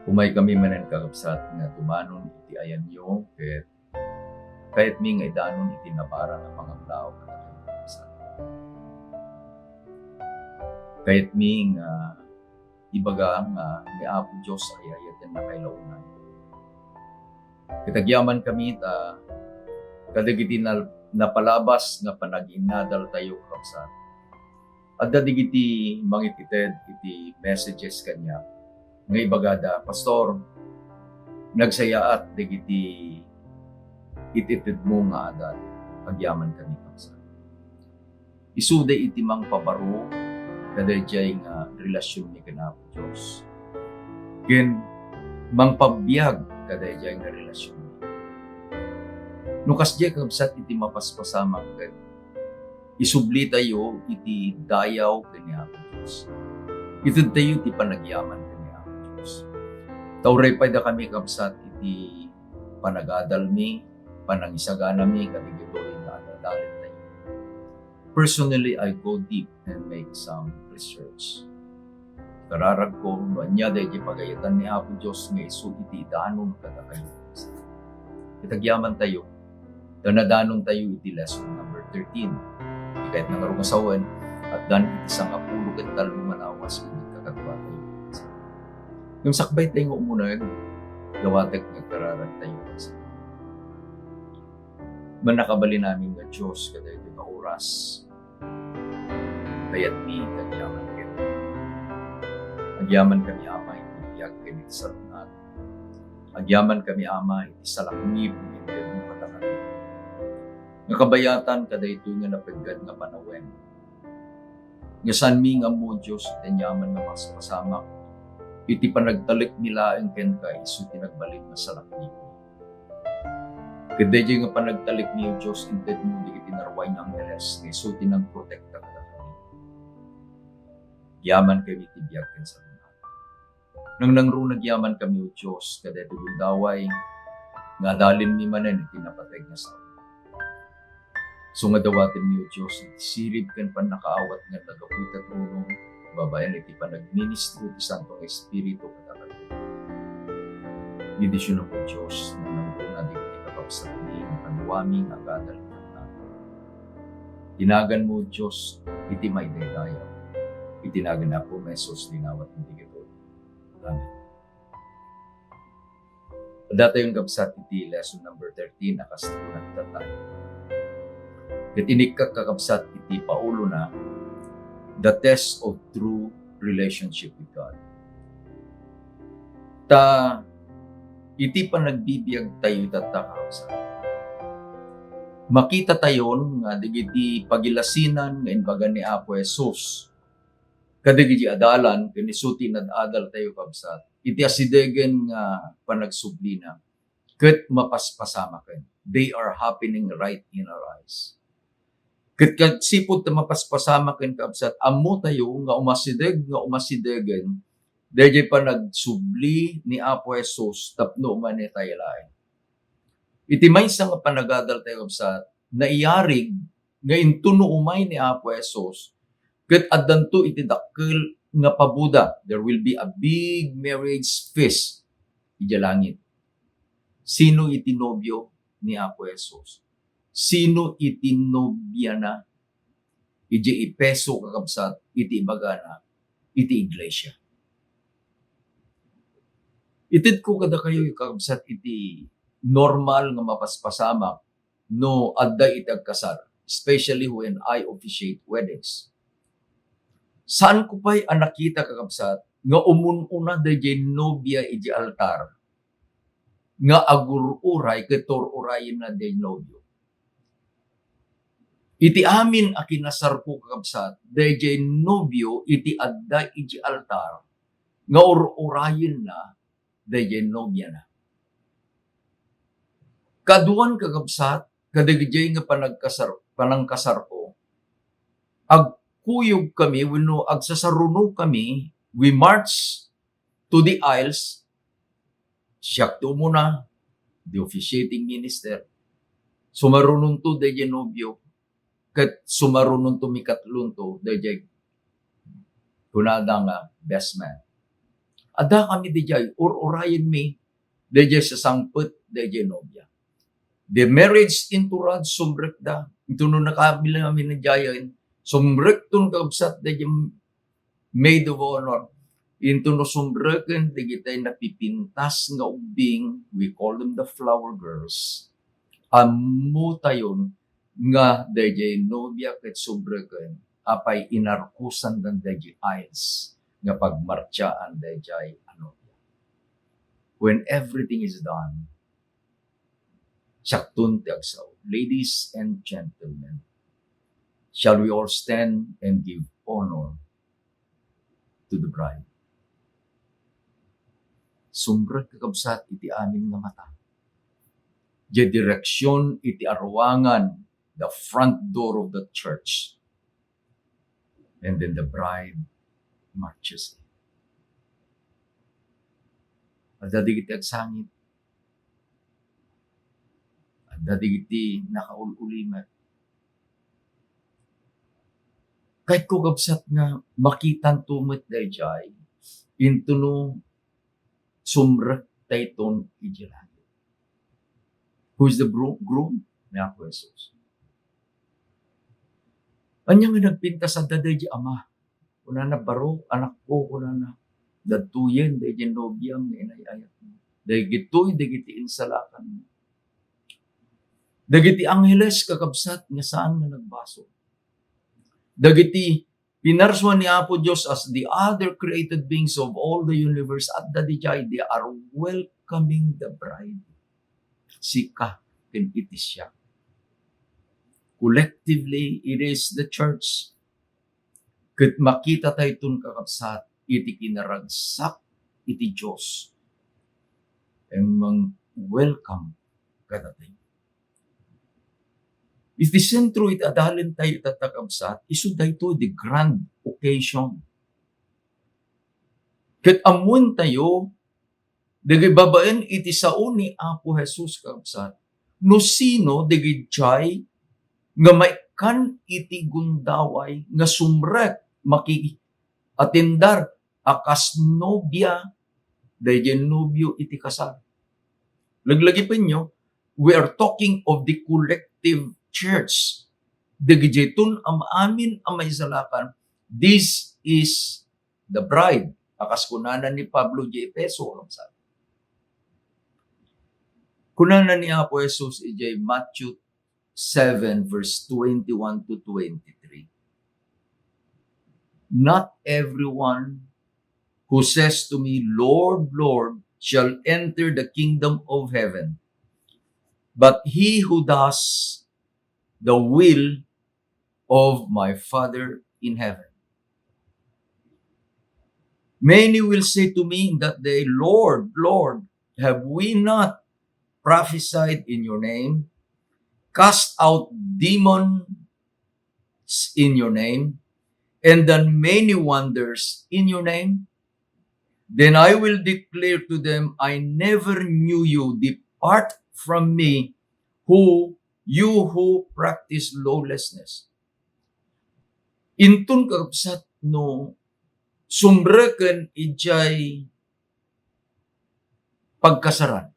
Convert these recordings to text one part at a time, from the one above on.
Umay kami manen kakabsat nga tumanon iti ayan nyo, kahit mi nga idanon iti nabara ng mga tao kakabsat. Kahit mi nga ibaga nga ni Apo Diyos ay ayatan na kailaunan. Kitagyaman kami ta kadagiti napalabas nga panaginadal tayo kakabsat. At dadigiti mangipited iti messages kanya nga ibagada, Pastor, nagsayaat digiti ititid mo nga adat, pagyaman kami kakabsat. Isude iti mang pabaro kadayjay nga relasyon ni Kanapo Diyos. Ken mangpabiyag kadayjay nga relasyon. No kasjay kakabsat iti mapaspasamang ken isubli tayo iti dayaw kanya Apo Diyos. Itid tayo iti panagyaman kanya Apo Diyos. Tauray pa da kami kakabsat iti panagadal mi, panangisagana mi kadigitoy nga adadalit tayo. Personally, I go deep and make some research. Kararag ko, anya dahi pagayatan ni Apo Diyos nga iso iti danon kada kayo. Itagyaman tayo, danadanon tayo iti lesson number 13. Kahit nangarumasawan, at dan iti sang apulo ket talungan awas unit kakagawa tayo. Yung sakbay tayo nga umunag, gawatek nga kararag tayo. Manakabali namin nga Diyos kada ito nga oras. Kaya't mi tagyaman kami. Agyaman kami ama iti biyag kami sa runat. Agyaman kami ama iti salakngib iti mo katakan. Nga kabayatan kada ito nga napagad nga panawen. Nga sanmi nga mo Diyos itanyaman nga mas pasamak. Iti panagtalik nila ang ken ka iso tinagbalik nga salakngib. Kadayjay nga panagtalik niyo Diyos inted mo di itinarway ng angeles nga iso tinang protekta kada kami. Yaman kami tibiyag ken sa runat. Nang nangrunag yaman kami o Diyos kada ito gundaway nga dalin mi manen iti napateg nga sao. So nga dawatin niyo Diyos, sirib kan pan nakaawat nga nagaputa trono, babayan iti panagministro ti Santong Espiritu katakan. Bidisyon po Diyos, nang una di iti kapapsat ni panuwami nga kadalitan natin. Tinagan mo Diyos, iti may dayaw. Itinagan na po mesos linawat ng tigito. Amen. Data yung kapsat iti lesson number 13, nakastunan kita tayo. Katinig kakabsat iti Paulo na the test of true relationship with God. Iti panagbibiyag tayo tatakabsat. Makita tayo nga digiti pagilasinan nga inbaga ni Apo Jesus. Kadigiti adalan kanisuti nadadal tayo kabsat. Iti asidegen nga panagsublina. Ket mapaspasama ken. They are happening right in our eyes. Ket sipot na mapaspasama ken kabsat ammo tayo nga umasidegen dayjay pa nagsubli ni Apo Jesus tapno man ni tayo lain. Iti maysa nga panagadal tayo kabsat naiyarig nga intuno umay ni Apo Jesus ket addanto iti dakkel nga pabuda. There will be a big marriage feast iti langit. Sino iti nobyo ni Apo Jesus? Sino iti nobya na? Iti ipeso kakabsat, iti ibagana, iti iglesia. Itid ko kada kayo kakabsat iti normal nga mapaspasamak no adda iti agkasar, especially when I officiate weddings. Saan ko pa'y nakita kakabsat nga umununa dayjay nobya iti altar nga agururay ketur-urayin na day nobyo. Iti amin a kinasar ko kakabsat, dayjay nobyo iti adda iti altar, nga urayin na, dayjay nobya na. Kaduan kakabsat, kadagjay nga panangkasar ko, agkuyog kami, wenno agsasaruno kami, we march to the aisles, siyak to muna, the officiating minister, sumarunong to dayjay nobyo, ket sumarunong tumikatlon to dayjay kunada nga best man. Ada kami dijay, or orayan mi, dijay sa sangput, dijay nobya. The marriage into rad, sumbrek da. Ito nung nakabila namin na jayan, sumbrek tun kabsat, dijay maid of honor. Into no sumbreken, digitay napipintas nga ubing, we call them the flower girls. Amo tayon nga dijay nobya ket sumbreken, apay inarkusan dan dijay eyes nga pagmartyaan dijay ano. When everything is done, saktun ti agsaw. Ladies and gentlemen, shall we all stand and give honor to the bride? Sumbrek kakabsat iti amin nga mata. Di direksyon iti arwangan, the front door of the church. And then the bride marches in. Adadig iti agsangit. Adadig iti nakaululimat. Kahit ko kabsat nga makitan tumit dayjay, into no sumrek tayton ijiran. Who's the groom? Ni Apo Jesus. Anya nga nagpinta sa daday di ama. Kuna na baro, anak ko, kuna na datuyen, dahi di nobyang, inayayat mo. Dahi gitoy, dahi giti insalakan mo. Dagiti angheles kakabsat, nga saan nga nagbaso. Dagiti pinarswa ni Apo Diyos as the other created beings of all the universe at dadijay, they are welcoming the bride. Sika, ken iti siya. Collectively, it is the church. Ket makita tayo itong kakabsat, iti kinaragsak, iti Diyos. And welcome kadating. Iti sentro iti adalin tayo tatakabsat, iso dayto the grand occasion. Ket amun tayo, dagay babaen iti sao ni Apo Jesus kakabsat, no sino dagay jay, nga maikan iti gundaway, nga sumrek, atindar, akas nobya, dahil nobyo iti kasal. Laglagipin nyo, we are talking of the collective church. Dagijaytun amin amay salakan, this is the bride. Akas kunanan ni Pablo J. Peso. Kunanan ni Apo Jesus ijay Matthew 7 verse 21 to 23. Not everyone who says to me, Lord, Lord, shall enter the kingdom of heaven, but he who does the will of my Father in heaven. Many will say to me in that day, Lord, Lord, have we not prophesied in your name, cast out demons in your name, and done many wonders in your name? Then I will declare to them, I never knew you. Depart from me, you who practice lawlessness. Intun kakabsat no, sumreken ijay pagkasaran.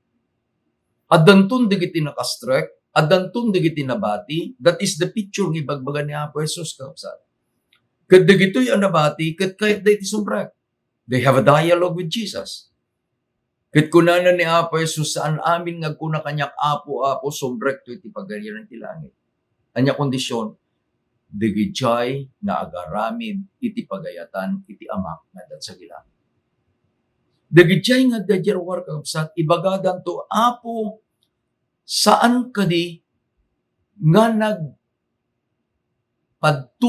Adantun digiti nakastrek, adantun digiti nabati, that is the picture ng ibagbagan ni Apo Jesus kakabsat. Ket digito'y anabati, ket kahit da iti sumrek. They have a dialogue with Jesus. Ket kunanan ni Apo Jesus, saan amin nga kuna kanyak Apo sumrek to iti pagariran ti langit. Anya kondisyon, digijay na agaramid iti pagayatan iti amak nga dat sa gilang. Digijay nga dajerwar kakabsat, ibagadan to, Apo, saan kadi nga nagpadto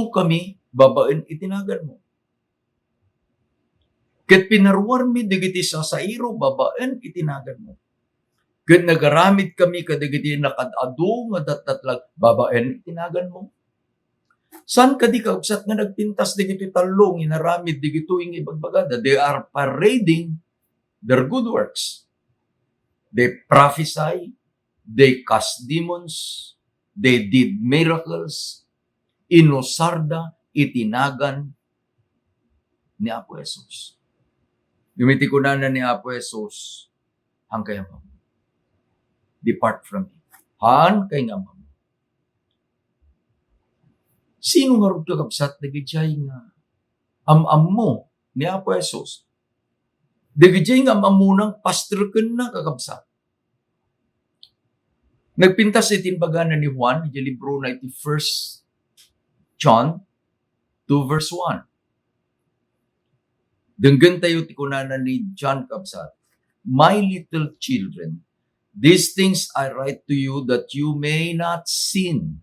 kami babaen itinagan mo. Ket pinarwar mi digiti sa sairo babaen itinagan mo. Ket nagaramid kami kadigiti nakadado nga datatlag babaen itinagan mo. San kadi kaubsat nga nagpintas digiti talong inaramid digito ing ibagbagada, they are parading their good works. They prophesy, they cast demons, they did miracles, inosarda, itinagan ni Apo Jesus. Gumiti ko na ni Apo Jesus, hang kaya mo. Depart from me. Han kay nga mo. Sino nga rin kakabsat na gijay nga am-am mo ni Apo Jesus? Dagijay nga mamunang pastor ka na kakabsat. Nagpintas itin baga na ni Juan, yung libro na iti 1 John 2 verse 1. Denggan tayo ti kunana ni John kabsat. My little children, these things I write to you that you may not sin.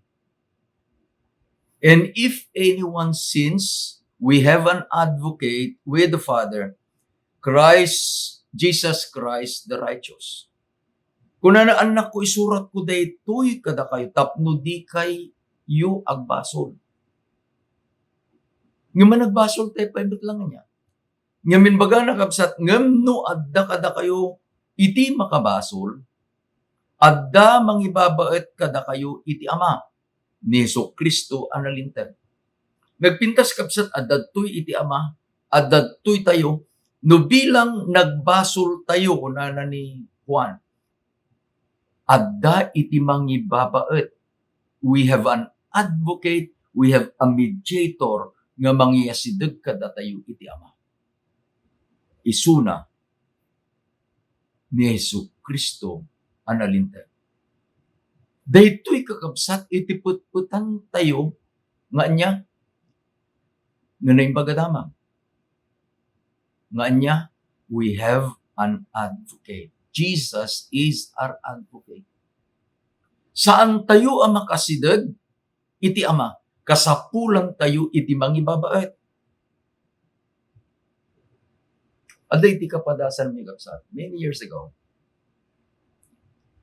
And if anyone sins, we have an advocate with the Father, Jesus Christ the righteous. Kung na anak ko isurat ko daytoy kada kayo tapno di kay yu agbasol. Nga man nagbasol tayo paibot lang niya. Ngamin baga nakabsat ngam no adda kada kayo iti makabasol, adda mangibabaet kada kayo iti Ama ni Jesu-Kristo analinten. Nagpintas kabsat adadtoy iti Ama, adadtoy tayo no bilang nagbasol tayo kunana ni Juan. Adda iti mangibabaet. We have an advocate, we have a mediator nga mangiyasideg kada tayo iti Ama. Isuna ni Jesu-Kristo analinten. Daytoy kakabsat iti putputan tayo nga anya nga naimbagadamang. Nga anya, we have an advocate. Jesus is our advocate. Saan tayo ang makasideg? Iti Ama. Kasapulang tayo iti mangibabaet. Aday iti kapadasan mi kapsat. Many years ago,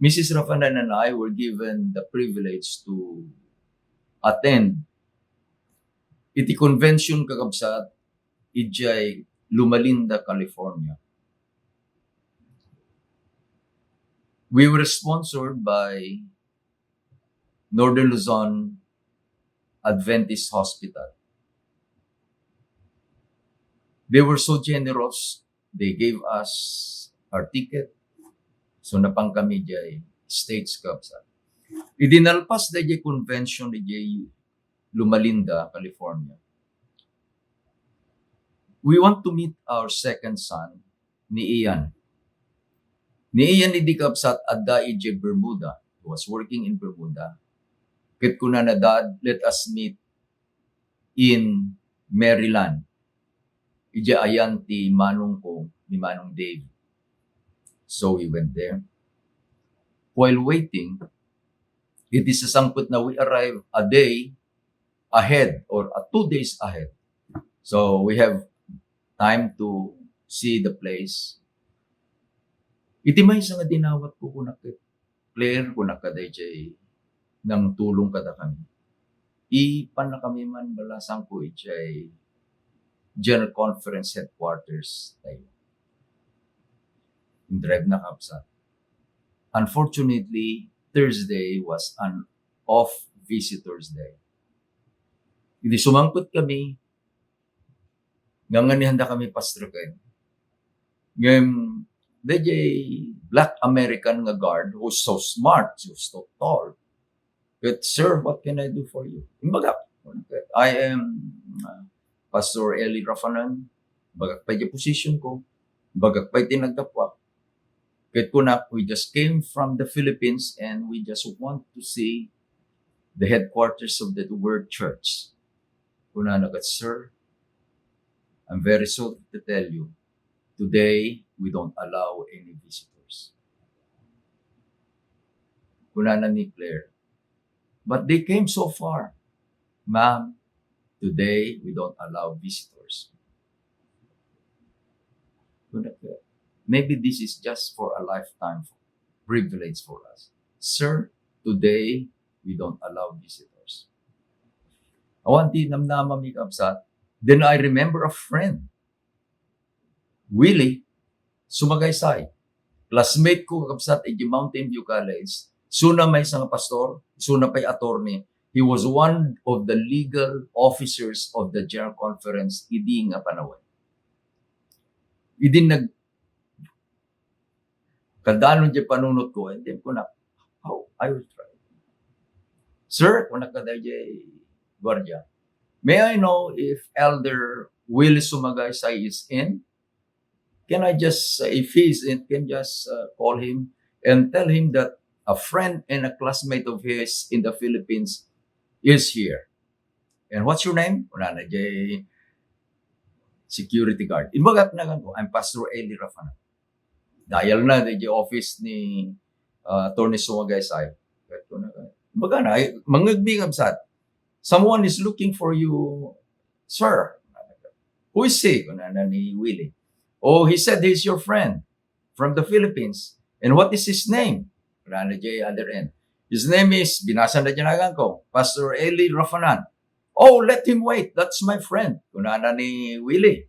Mrs. Rafanan and I were given the privilege to attend iti convention kakabsat ijay Lumalinda, California. We were sponsored by Northern Luzon Adventist Hospital. They were so generous. They gave us our ticket. So napang kami jay States Kapsa. Idinalpas na jay convention ni jay Lumalinda, California. We want to meet our second son ni Ian. Ni Ian ni Kapsat adda ijay Bermuda. He was working in Bermuda. Kit ko na dad, let us meet in Maryland. Ija ayan ti manong ko, ni Manong Dave. So we went there. While waiting, it is sasangkot na we arrive a day ahead or 2 days ahead. So we have time to see the place. Iti may nga dinawat ko kung Claire, kung nakadayjay ng tulong kada kami. Ipan na kami man balasang ko ijay General Conference Headquarters tayo. Drive na kapsat. Unfortunately, Thursday was an off visitors day. Hindi sumangkot kami, nganganihanda kami pastroken. Ngayon, DJ Black American nga guard who's so smart, who's so tall. But sir, what can I do for you? Imbaga, I am Pastor Eli Rafanan. Bagak pa yung position ko. Bagak pa yung tinagdapwak. Kahit ko na, we just came from the Philippines and we just want to see the headquarters of the Word Church. Kuna nagat, sir, I'm very sorry to tell you, today, we don't allow any visitors. Kuna na ni Claire. But they came so far. Ma'am, today, we don't allow visitors. Maybe this is just for a lifetime privilege for us. Sir, today, we don't allow visitors. Awanti namnama mi kapsat. Then I remember a friend, Willie, Sumagaysay. Classmate ko kapsat at Mountain View College. Suna may isang pastor, suna pa'y attorney. He was one of the legal officers of the General Conference, idi nga panaway. Idin kadalon di panunot ko, and then ko na, how I will try. Sir, kung nakaday gwardiya, may I know if Elder Will Sumagaysay is in? Can I just, if he's in, can just call him and tell him that a friend and a classmate of his in the Philippines is here. And what's your name? Una na security guard. Imbagat na ko, I'm Pastor Eli Rafana. Dial na di office ni Attorney Sumagaysay. Imbaga na, mangagbigam sa someone is looking for you, sir. Who is he? Una na ni Willie. Oh, he said he's your friend from the Philippines. And what is his name? Una na other end. His name is, binasa na dyan ko, Pastor Eli Rafanan. Oh, let him wait. That's my friend. Kunana ni Willie.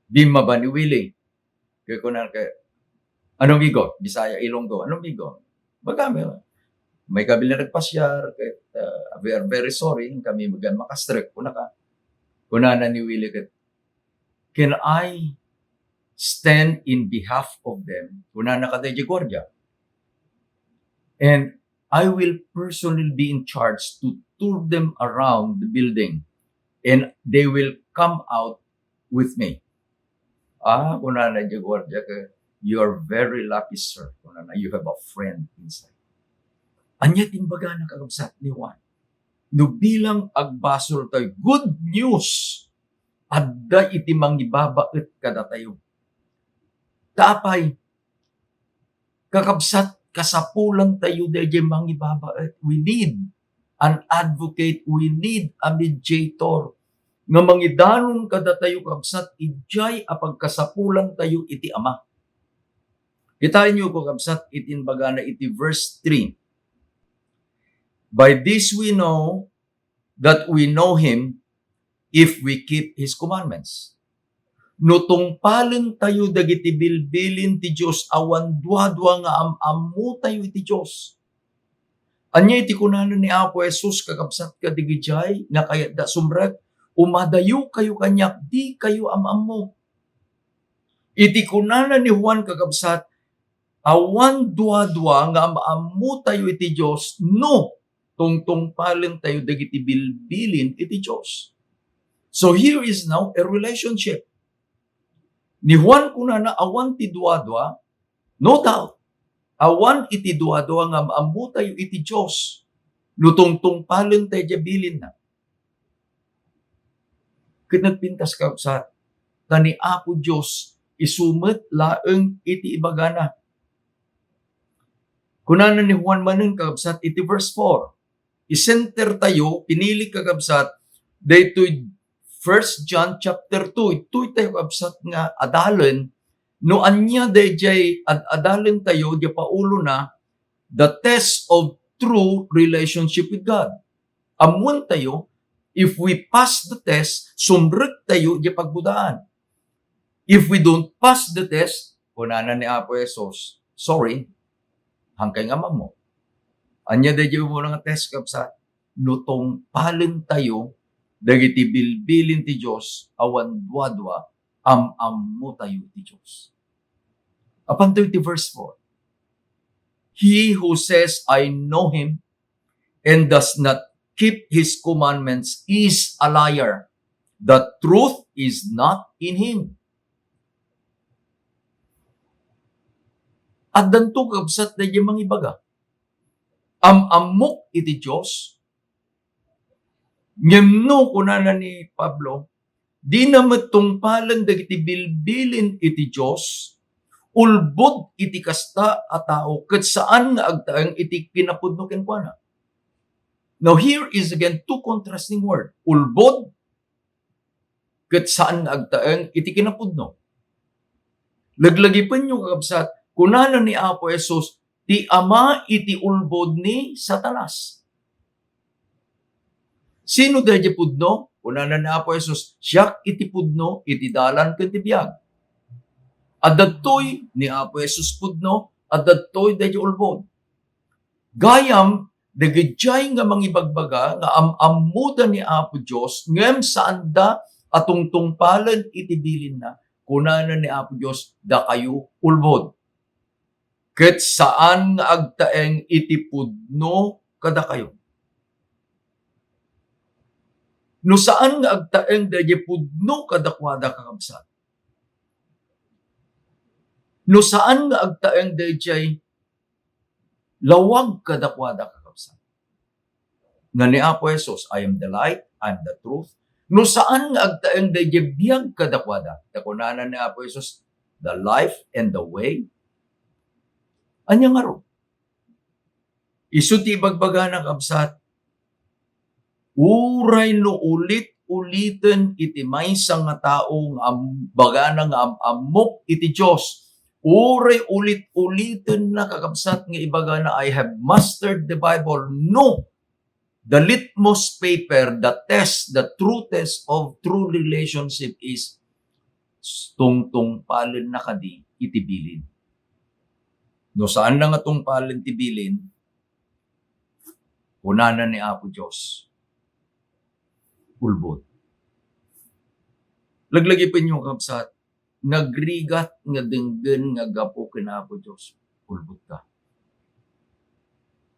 Bima ba ni Willie? Kaya kunana kaya, anong bigo? Bisaya, Ilonggo. Anong bigo? Baga, may kabil na nagpasyar. We are very sorry. Kami makastrek. Kunana ni Willie kaya, can I stand in behalf of them? Kunana ka tayo gwardiya. And I will personally be in charge to tour them around the building, and they will come out with me. Kunana di gwardiya ka, you are very lucky, sir. Kunana, you have a friend inside. Anya timbaga na kagabsat ni Juan. No bilang agbasol tayo, good news. Adda iti mangibabaet kada tayo. Tapay, kakabsat kasapulan tayo dahil mangibabaet. We need an advocate. We need a mediator. Nga mangidanon kada tayo kabsat, ijay apag kasapulan tayo iti ama. Kitain niyo ko kabsat, itinbaga na iti verse 3. By this we know that we know Him if we keep His commandments. No tungpalen tayo dagiti bilbilin ti Diyos, awan dua-dua nga amamu tayo iti Diyos. Anya iti kunanan ni Apo Jesus kakabsat ka digijay, nga kaya da sumrek, umadayo kayo kanyak, di kayo amamu. Iti kunanan ni Juan kakabsat, awan dua-dua nga amamu tayo iti Diyos, no tungpalen tayo dagiti bilbilin iti Diyos. So here is now a relationship. Ni Juan kunana awan ti dua-dua, no doubt. Awan iti dua-dua nga maamu tayo iti Diyos. Lutong-tong palen tayo bilin na. Kinagpintas ka sa tani Apo Diyos, isumet laeng iti ibagana. Kunana ni Juan manen kagabsat iti verse 4. Isenter tayo, pinili kagabsat, daytoy 1 John chapter 2, ito'y tayo kabsat nga adalan, no anya dayjay adalan tayo, di paulo na, the test of true relationship with God. Amuan tayo, if we pass the test, sumrek tayo, di pagbudaan. If we don't pass the test, kunana ni Apo Jesus, sorry, hangkay nga mo. Anya dayjay mo nga test kabsat, nutong palen tayo, dagiti bilbilin ti Diyos, awan dua-dua, am-ammo tayo ti Diyos. Apan tayo ti verse 4. He who says, I know Him, and does not keep His commandments is a liar. The truth is not in him. At danto kabsat na yung mga ibaga. Am-amok iti Diyos, ngemno kunana ni Pablo, di na matungpalan dagiti bilbilin iti Diyos, ulbod iti kasta a tao, ket saan nga agtaang iti kinapudno kenkwana. Now here is again two contrasting word. Ulbod, ket saan nga agtaang iti kinapudno. Laglagipan nyo kakabsat, kunana ni Apo Jesus, ti ama iti ulbod ni Satanas. Sino dahil pudno? Una na Apo Jesus, siyak iti pudno, iti dalan ken ti biag. At datoy ni Apo Jesus pudno, at datoy dahil ulbod. Gayam, dagijay nga mangibagbaga, nga am-amuda ni Apo Diyos, ngem saan da atong tungpalan iti bilin na, kunanan ni Apo Diyos, da kayo ulbod. Ket saan nga agtaeng itipudno kada kayo. No saan nga agtaeng da pudno kada kwada kakabsat. No saan nga agtaeng da lawag kada kwada kakabsat. Nga ni Apo Jesus, I am the light, I am the truth. No saan nga agtaeng da biyag kada kwada. Takunanan ni Apo Jesus, the life and the way. Anya nga ro. Isuti bagbaga ng kabsat. Uray no ulit-ulitin iti maysa nga tao nga baga nga amok iti Diyos. Uray ulit-ulitin na kakabsat nga ibaga na I have mastered the Bible. No! The litmus paper, the test, the true test of true relationship is tungtungpalin na kadi itibilin. No saan na nga tungpalin tibilin, unanan ni Apo Diyos. Ulbod. Laglagi pa niyo kapsat, nagrigat nga denggen nga gapo kina Apo Diyos. Ulbod ka.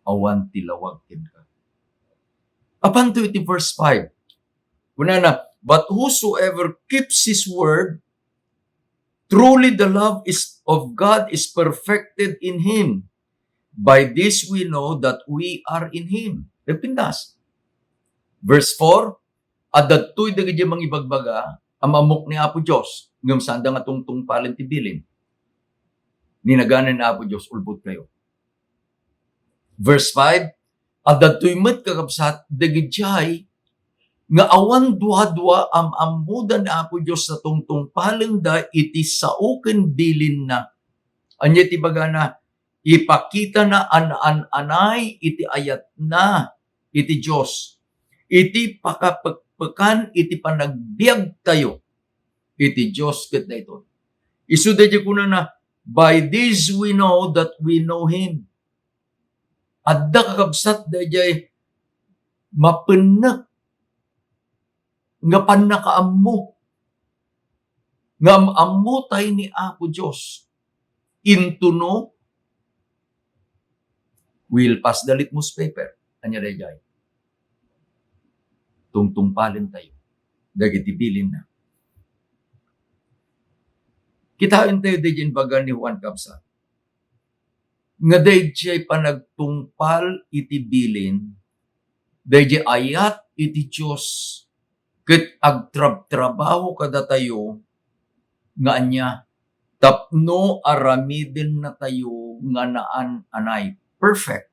Awan tilawag kin ka. Apan to iti verse 5. Kunana, but whosoever keeps His word, truly the love of God is perfected in Him. By this we know that we are in Him. Nagpindas. Verse 4, at datoy dagiti mangibagbaga, amamok ni Apo Diyos, ngam sanda nga tungtung palin tibilin. Ninaganan ni Apo Diyos, ulbot kayo. Verse 5, at datoy met kakabsat, dagiti nga awan duha-duha amudan ni Apo Diyos sa tungtung palin da iti sauken bilin na. Anya ti baga na, ipakita na anay iti ayat na iti Diyos. Iti pakapagpakan, iti panagbiag tayo. Iti Diyos ket na ito. Isuda di ko na, by this we know that we know Him. Adda kakabsat da di mapenak nga panakaammo. Nga ammo tayo ni Apo Diyos. Intuno, we'll pass the litmus paper. Anya da di. Tungtungpalin tayo. Dagitibilin na. Kitain tayo din baga ni Juan Kapsa. Nga dahi siya'y panagtungpal itibilin, dahi ayat iti Diyos, ket agtrabaho kada tayo, nga anya, tapno aramidin na tayo nga naan anay. Perfect.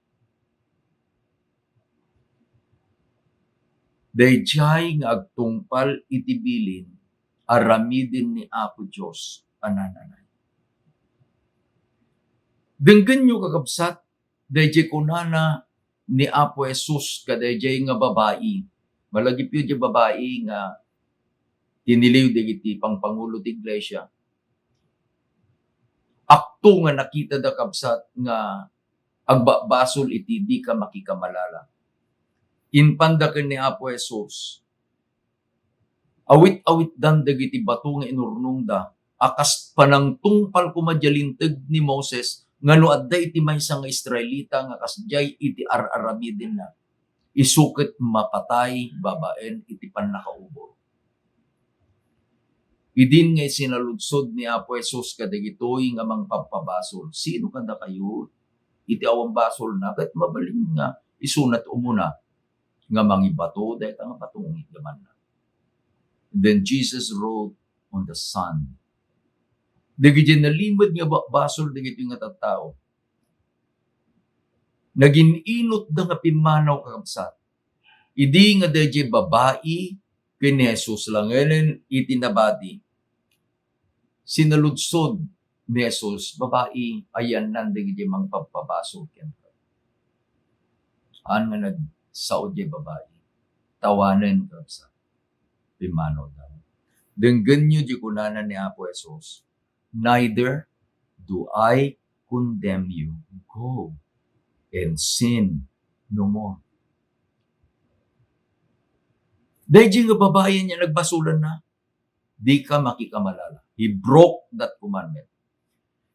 Dayjay nga agtungpal itibilin, aramidin ni Apo Diyos anananay. Denggen nyo kakabsat, dayjay kunana ni Apo Jesus kadayjay nga babae. Malagip yun yung babae nga tiniliw digiti pang Pangulo ti Iglesia. Akto nga nakita da kabsat nga agbabasol iti di ka makikamalala. Inpandaken ni Apo Jesus. Awit-awit dan dagiti bato nga inurnong da, akas panangtungpal kumadjalinteg ni Moses, ngano adda iti maysa nga Israelita nga kasjay iti ar-aramidin na. Isukit mapatay babaen iti pannakaubor. Idin nga sinaludsod ni Apo Jesus kadagitoy nga mangpapabasol. Sino kada kayo? Iti awang basol na, kahit mabaling nga isunat umuna nga mangibato, dahil nga patungit naman na. Then Jesus wrote on the sun. Dagiti nalimod nga basol, dagiti nga tattao. Naging inot da nga pimanaw kakabsat. Idi nga dagiti babae, kini Jesus langanin itinabati. Sinaludsod ni Jesus, babae, ayan nandig di mang pagpabasok yan. An nga nagsaod di babae, tawanan ka sa pimano daw. Denggan nyo di kunanan ni Apo Jesus, neither do I condemn you. Go and sin no more. Dahil nga babae niya nagbasulan na, di ka makikamalala. He broke that commandment.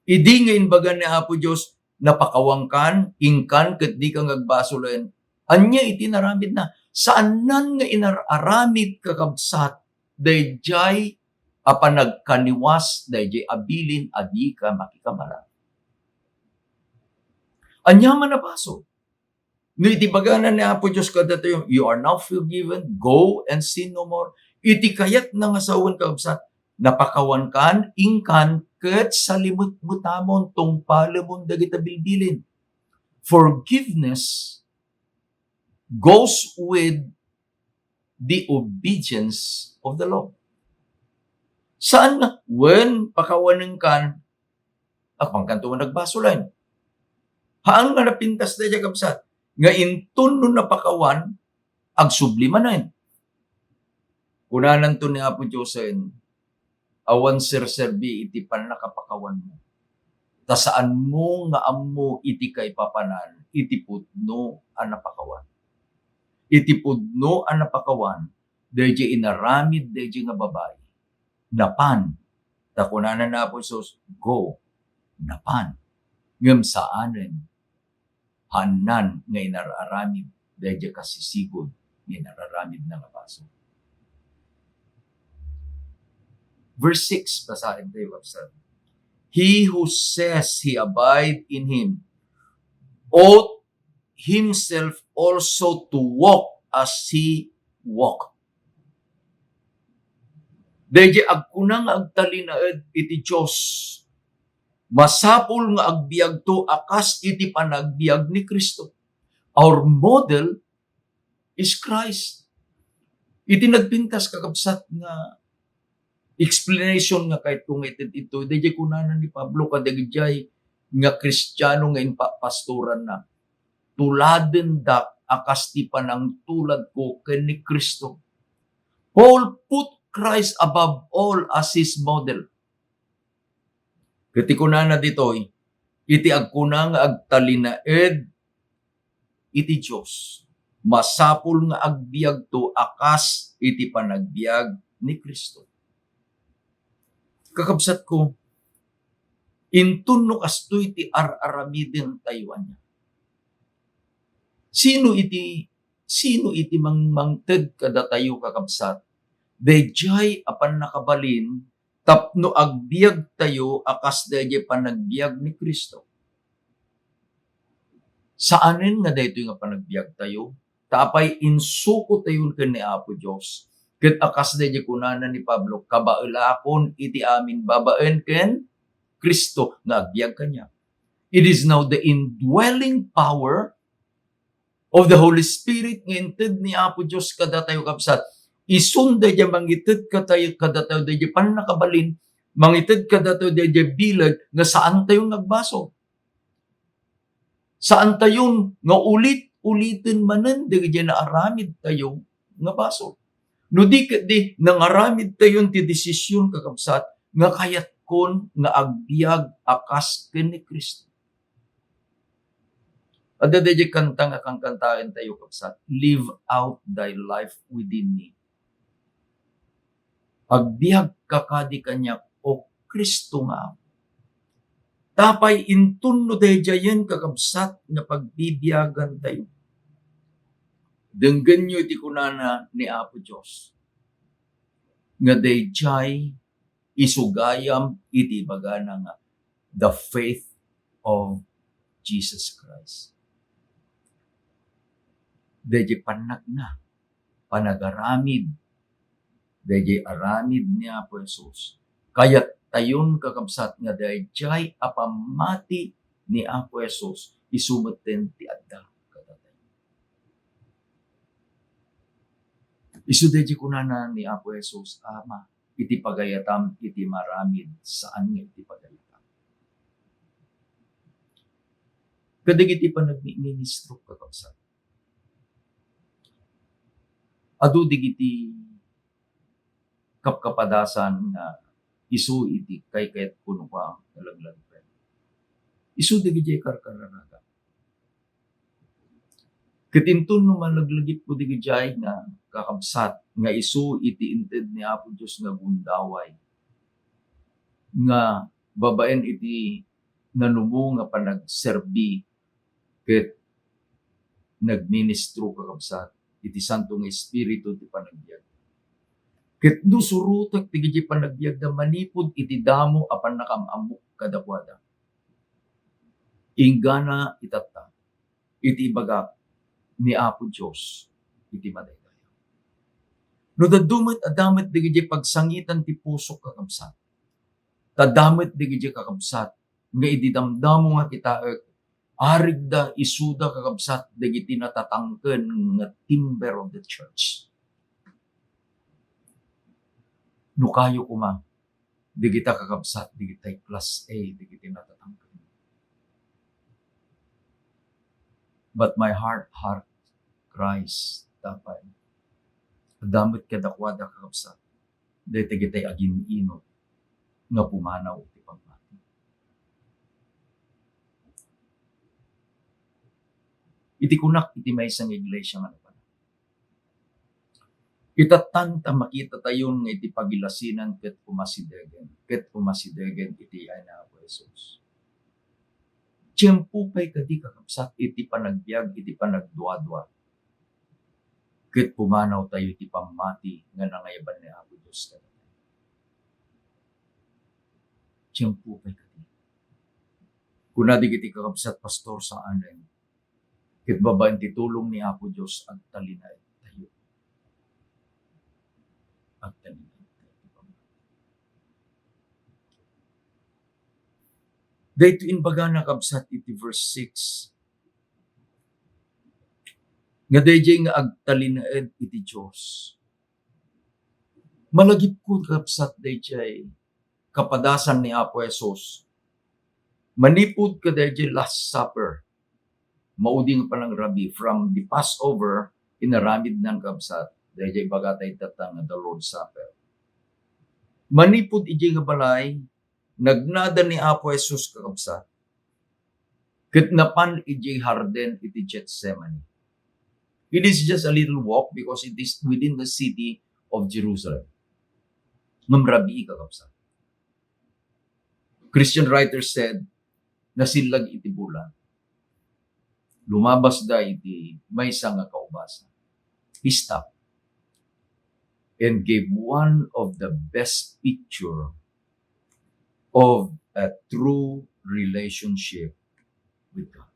Idi nga inbagan ni Apo Diyos, napakawangkan, ingkan, ket di ka ngagbasulen. Anya iti naramid na. Saanan nga inararamid kakabsat, dayjay apan nagkaniwas, dayjay abilin, adi ka makikamalala. Anya man nabaso. No iti baganan ni Apo Diyos kadatayo, you are now forgiven, go and sin no more. Iti kayat na nga sawan kakabsat, napakawan kan, ingkan, ket salimut mutamon tong palamon dagita bilbilin. Forgiveness goes with the obedience of the law. Saan nga? When pakawanan kan, akpang kanto nagbasulan. Haan nga napintas na siya kapsat. Nga intun nun napakawan, agsublimanan. Kunanan to ni Apo Diyosen, awan serserbi iti pan nakapakawan mo. Ta saan mo nga ammo iti kay papanan, iti pudno ang napakawan. Iti pudno ang napakawan, dayjay inaramid dayjay nga babae. Napan, ta kunanan na Apo Dios, go, napan. Ngem saanen, hanan nga inararamid, dayjay kasisigod, nga inararamid na kapaso. Verse 6, basahin tayo, Wabsad. He who says he abide in him ought himself also to walk as he walk. Dayjay agkunang agtalinaed iti Diyos. Masapul nga agbiag to akas iti panagbiag ni Kristo. Our model is Christ. Iti nagpintas kakabsat nga explanation nga kahit kung ito, dayjay kunanan ni Pablo kadagijay nga Kristiyano nga pastoran na. Tuladen dak akas ti panang tulad ko ken ni Kristo. Paul put Christ above all as his model. Kati kunana ditoy, iti agkunang agtalinaed iti Diyos. Masapul nga agbiag to akas iti panagbiag ni Kristo. Kakabsat ko, intun no kasto iti araramiden tayuan niya. Sino iti mangted kada tayo kakabsat? Dayjay apan nakabalin, tapno agbiag tayo akas dayjay panagbiag ni Kristo. Saanen nga dayto nga panagbiag tayo? Tapay insuko tayo ken ni Apo Dios. Ket akas dayjay kunana ni Pablo, kabaelakon iti amin babaen ken Kristo nga agbiag kanya. It is now the indwelling power of the Holy Spirit nga inted ni Apo Dios kada tayo kapsat. Isun dayjay mangited kada tayo dayjay pan nakabalin, mangited kada tayo dayjay bilag nga saan tayo nagbaso. Saan tayo nga ulit-ulitin manen dayjay naaramid tayo nga baso. No di nangaramid tayo ti desisyon kakabsat nga kayat kon nga agbiag akas ken ni Kristo. Adda dayjay kanta nga kang kantaen tayo kapsat, live out thy life within me. Agbiag kakadi kanya o Kristo nga. Tapay intun no dayjayen kakabsat nga pagbibiyagan tayo. Denggan nyo iti kunana ni Apo Diyos. Nga dayjay isugayam iti bagana nga the faith of Jesus Christ. Dayjay panag na, panagaramid, dayjay aramid ni Apo Jesus. Kaya tayon kakabsat nga dayjay apamati ni Apo Jesus, isumeten ti adda. Isu dayjay kunana ni Apo Jesus, Ama, iti pagayatam, iti maramid, saan nga iti pagayatam. Kadigiti pa nagministro kakabsat. Adu digiti kapkapadasan nga isu iti kayat kuno pa nalaglag. Isu digiti karkararaga. Kitinton no malaglagip ko di jay nga kakabsat nga isu iti inted ni Apo Dios nga gundaway nga babaen iti nanumo nga panagserbi ket nagministro kakabsat iti Santo nga Espiritu ti panagbiag. Ket no surutek ti giti panagbiag da manipod iti damo apan nakamamok kadakwada. Inggana itata iti bagak ni Apo Dios iti madaydayaw. No dadumit adamet digiti pagsangitan ti puso kakabsat. Tadamit digiti kakabsat nga ididamdamo nga kita arig da isuda kakabsat digiti natatangken nga timber of the church. No kayo kuma digita kakabsat digiti class A digiti natatangken. But my heart cries dapat damit kadakwada kakabsat dahil gitay agin ino nga pumanaw ti pagmati. Iti kunak iti maysang iglesia nga napan. Itatanta makita tayon nga iti pagilasinan ket pumasidegen iti ay na Apo Jesus. Tiyempo pa'y kadi kakabsat iti panagbiag iti panagduadwa. Ket pumanaw tayo iti pamati nga nangayaban ni Apo Dios. Tiyempo pa'y kadi. Kunadi iti kakabsat pastor sa anen. Ket babaen ti tulong ni Apo Dios at talinay tayo. At talinay. Dahito inbaga nakabsat iti verse 6. Nga dayjay nga agtalinaed iti Diyos. Malagip ko kapsat dayjay kapadasan ni Apo Jesus. Manipod ka dayjay Last Supper. Mauding pa ng Rabi from the Passover inaramid ng kapsat. Dayjay bagatay tatang the Lord's Supper. Manipod ijay nga balay nagnada ni Apo Jesus kakabsat. Ket napan iti harden iti Gethsemane. It is just a little walk because it is within the city of Jerusalem. Mamrabi kakabsat. Christian writer said, nasillag iti bulan. Lumabas da iti maysa nga kaubasa. He stopped and gave one of the best picture of a true relationship with God.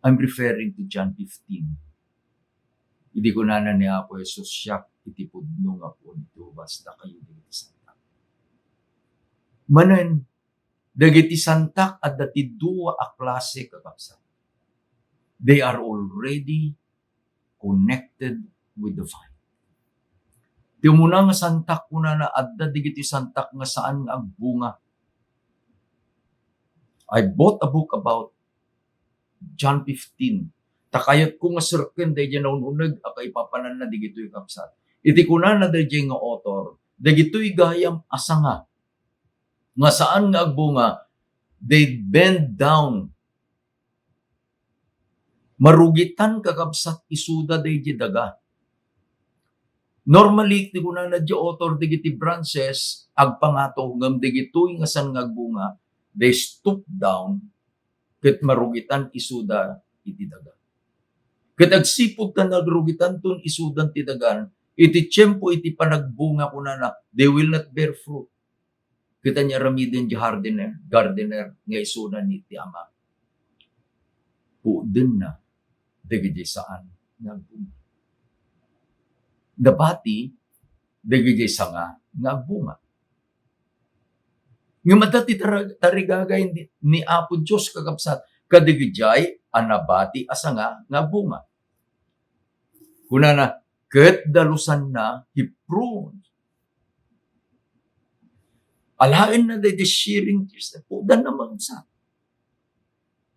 I'm referring to John 15. Hindi ko na ni Apo Jesus siya iti pudno nga po nito basta kayo digiti santak. Manen, dagiti santak at dati dua a klase kakabsat. They are already connected with the vine. Di muna nga santak kuna na adda digiti santak nga saan nga agbunga. I bought a book about John 15. Takayat ko nga sirken dayjay naununeg akay papanan na digitoy kapsat. Iti kuna na dayjay nga author, digitoy gayam asanga. Nga saan nga agbunga, they bend down. Marugitan kakabsat isuda dayjay daga. Normally, ti kuna na di author digiti branches, agpangato ngam digitoy nga san nga agbunga, they stoop down, ket marugitan isuda iti daga. Ket agsipud ta nagrugitan ton isudan ti dagan, iti tiyempo iti panagbunga kuna na, they will not bear fruit. Kita niya ramiden di gardener nga isudan ni ti ama. Puudin na, digiti saan nga agbunga. Dabati, dagiti sanga nga bunga. Nga madati tarigagay ni Apo Diyos kakabsat, kadigijay anabati asanga nga bunga. Kuna na, ket dalusan na hiprun. Alain na the shearing tears na po, dan naman sa.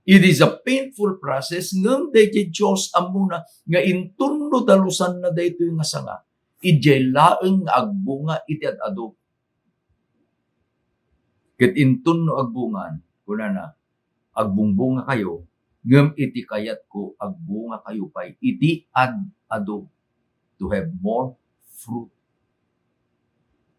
It is a painful process ngam dayjay Dios amuna nga intunno dalusan na daytoy nga sanga. Ijay laeng agbunga iti adado. Ket intunno agbungan kuna na agbungbunga kayo ngem iti kayat ko agbunga kayo pay iti ado to have more fruit.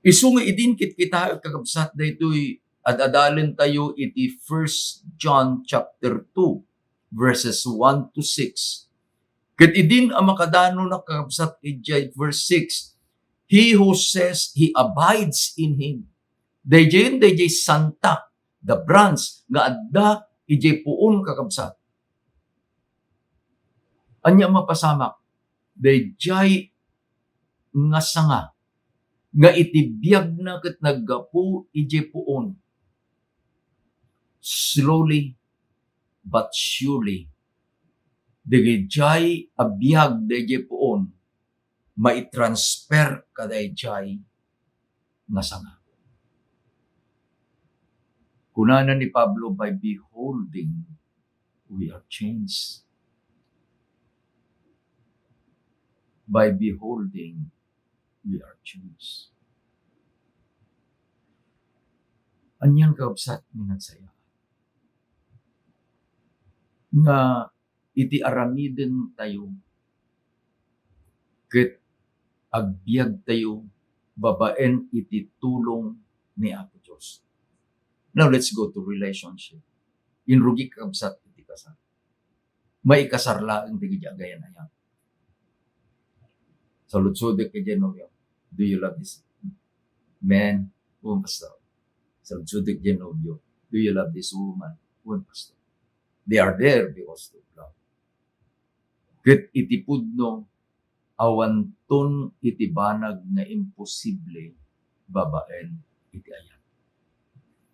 Isu nga idin kita kakabsat daytoy adadalen tayo iti 1 John chapter 2 verses 1 to 6. Ket idin ang makadano na kakabsat iti verse 6. He who says he abides in him. Dayjay santa, the branch nga adda ijay puon kakabsat. Anya mapasamak, dayjay nga sanga, nga itibiyag na ket naggapu ijay puon. Slowly but surely, dayjay abiyag dayjay puon, maitransfer ka dayjay nga sanga. Kunana ni Pablo, by beholding, we are changed. By beholding, we are changed. Anyan kaubsat minagsaya. Nga iti aramiden tayo, ket agbiag tayo, babaen iti tulong ni Apo Diyos. Now let's go to relationship. Inrugi kaubsat iti kasar. May kasarla ang tigijagayan na yan. Sa lutsudek kay Genovio, do you love this man? Pastor. Sa lutsudek Genovio, do you love this woman? Pastor. They are there because of love. Ket iti pudno, awanton iti banag na imposible babaen iti ayan.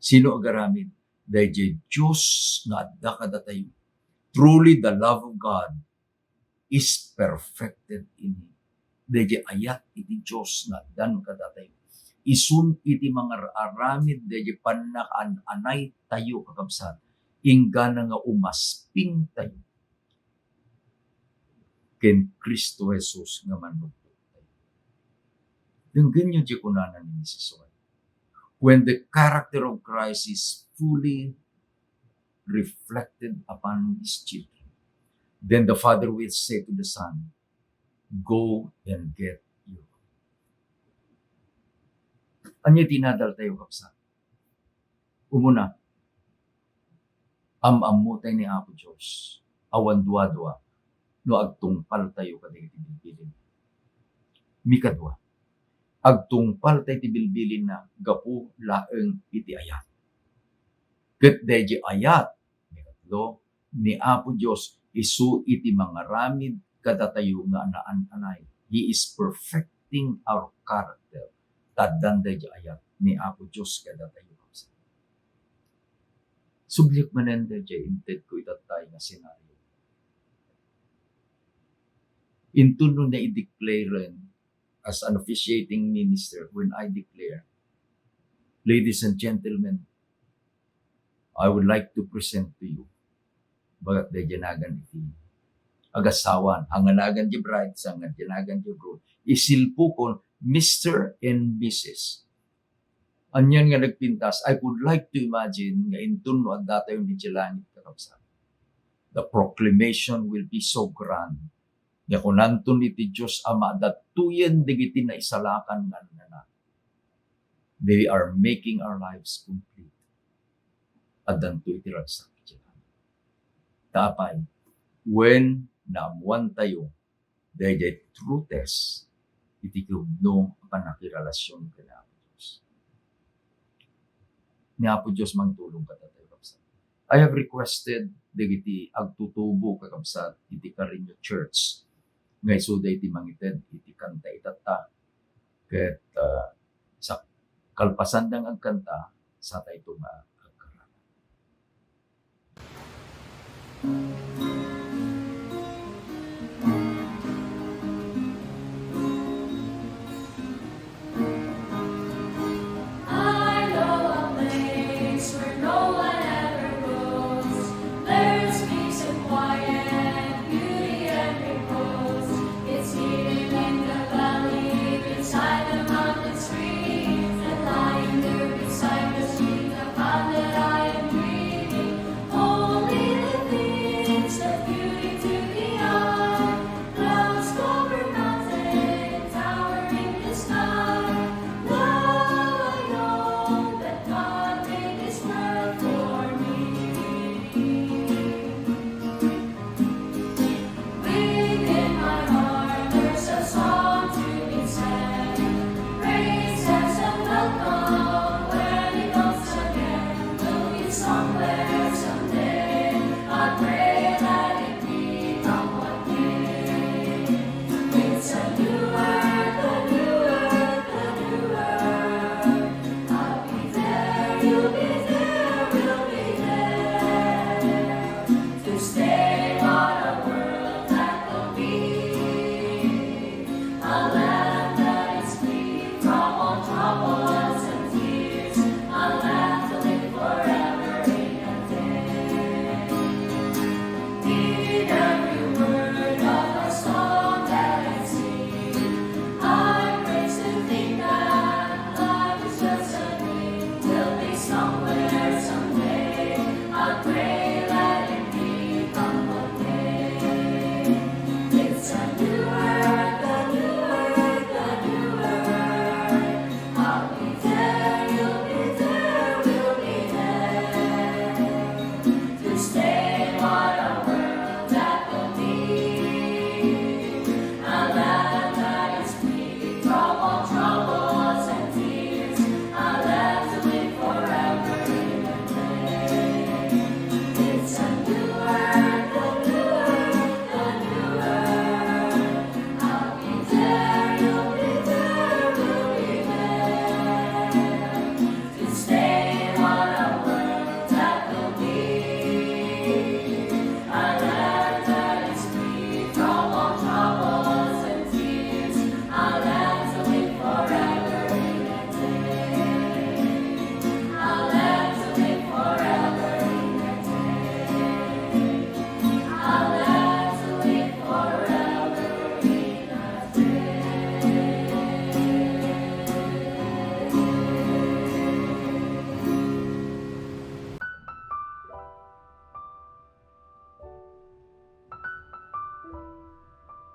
Sino agaramid? Dayjay Diyos nga adda kada tayo. Truly the love of God is perfected in Him. Dayjay ayat iti Diyos nga addan kada tayo. Isun iti mga aramid dayjay pannakaan-anay tayo kakabsat. Ingana nga umasping tayo. Ken Kristo Jesus nga manupot tayo. Yung ganyan di kunanan ni Mrs. White. When the character of Christ is fully reflected upon His children, then the Father will say to the Son, go and get you. Anya tinadal tayo kapsa? Umuna, amamutay ni Apo Diyos, awan dua-dua, no agtungpal tayo kaday tibilbilin. Mikadwa, agtungpal tayo tibilbilin na gapu laeng iti ayat. Ket dayjay ayat, mikadlo, ni Apo Diyos, isu iti mga ramid kada tayo nga anaan-anay. He is perfecting our character. Taddan dayjay ayat ni Apo Diyos kada tayo. Sublik manen dayjay inted ko itatay nga senaryo. Intuno na i-declare as an officiating minister when I declare, ladies and gentlemen, I would like to present to you bagat day janagan iti agasawan ang anagan di bride sang janagan di groom isilpo kon Mr. and Mrs. Anyan nga nagpintas, I would like to imagine nga intuno at data yung di langit kakabsat. The proclamation will be so grand. Nga kunantun iti Diyos Ama, datuyen digiti na isalakan nga na. They are making our lives complete. At danto iti ragsak. Tapay, when naamuan tayo, dahil true test, iti kubno panakirelasyon ka na Apo Diyos. Ni Apo Diyos mangtulong ka tayo kapsat. I have requested digiti agtutubo kakabsat iti Carinyo Church. Ngay so iti mangited iti kanta itata. Ket sa kalpasan ng agkanta sa tayo nga agkarana. Beside the mountain stream and lying there beside the stream, the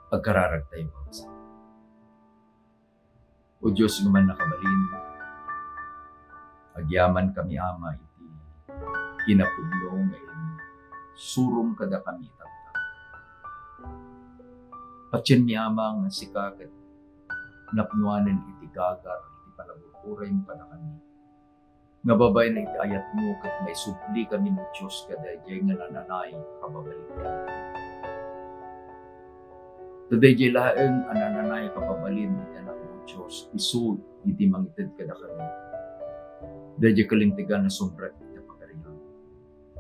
Pagkararag tayo sa O Diyos nga man nakabalin, agyaman kami ama iti kinapudno ngayon, surum kada kami tagta. Patyan mi ama nga sika ket napnuanen iti gagar iti palabuturay mo kada kami. Nga babay na iti ayat mo ket may supli kami ng Diyos kada jay nga nananay kababalikan. Today jay laeng anananay kababalin iti anak mo Diyos, isud iti mangited kada kami. Dahil kalintigan na sombret iti pagkarihan.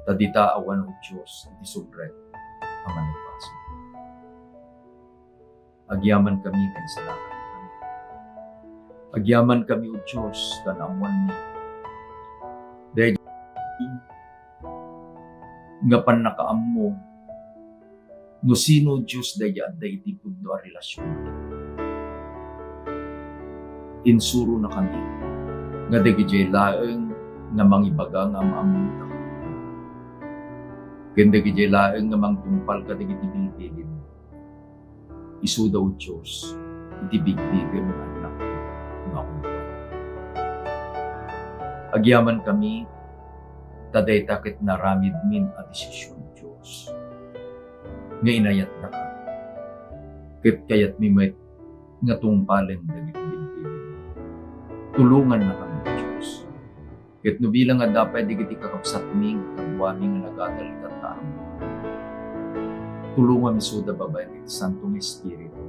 Tadita awan o Diyos iti sombret ang manipaso. Agyaman kami kay salamat kami. Agyaman kami o Diyos kanamuan ni. Dahil nga panakaam mo no sino Diyos daya at daya iti pudno a relasyon. Insuro na kami nga dagiti laeng nga mangibaga nga maamuta ka. Ganda dagiti laeng nga mangtumpal ka dagiti bilbilin. Isu daw Diyos iti bigbigan ng anak nga unta. Agyaman kami taday takit naramid min a desisyon Diyos. Nga inayat na ka. Ket kayat mi may nga tungpalen dagiti bilbilin. Tulungan na kami Diyos. Ket no bilang nga dapay digiti kakapsat mi kagwami nga nagadalitan taam. Tulungan mi suda babay iti Santong Espiritu.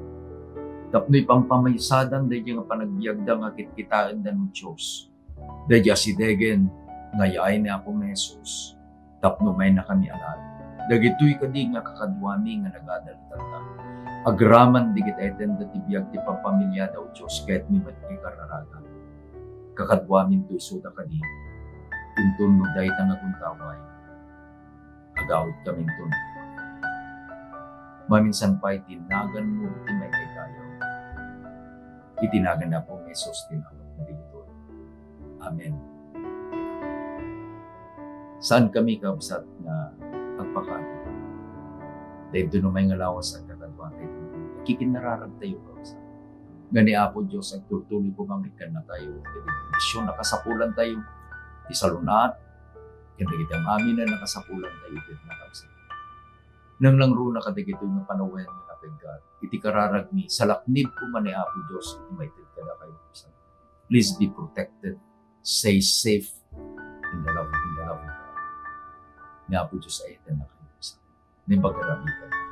Tapnoy pampamaysadan daydi nga panagbiagda nga kitkitaan dan Diyos. Daydi asidegen nga yaay ni Apo Jesus. Tapno may na kami alad. Dagitoy kadi nga kakadwami nga nagadalitan taam. Agraman digit eten dati biag ti pampamilya daw Diyos kahit mi matki kararaga. Kakadwamin to isuda kadi. Tintun mo dahi nga kuntaway. Agawid kami tun. Maminsan pa'y tinagan mo iti may kaykayaw. Itinagan na po may sustinawat na dito. Amen. Saan kami kabsat na pagpakali? Dahil doon may ngalawas at kakadwa tayo. Kikinararag tayo kabsat. Gani Apo Diyos, ang tutuloy ko mangikan na tayo. Dahil nakasapulan tayo. Isalunat. Kaya kitang amin na nakasapulan tayo. Dahil nakabsat. Nang langro na kadagito nga panawen nga napagkat. Iti kararag ni salaknib ko man ni Apo Diyos. Iti may tilkada kayo kabsat. Please be protected. Stay safe in the love of God. nga po Diyos ay ito na kayo sa. Ni pagkarabitan.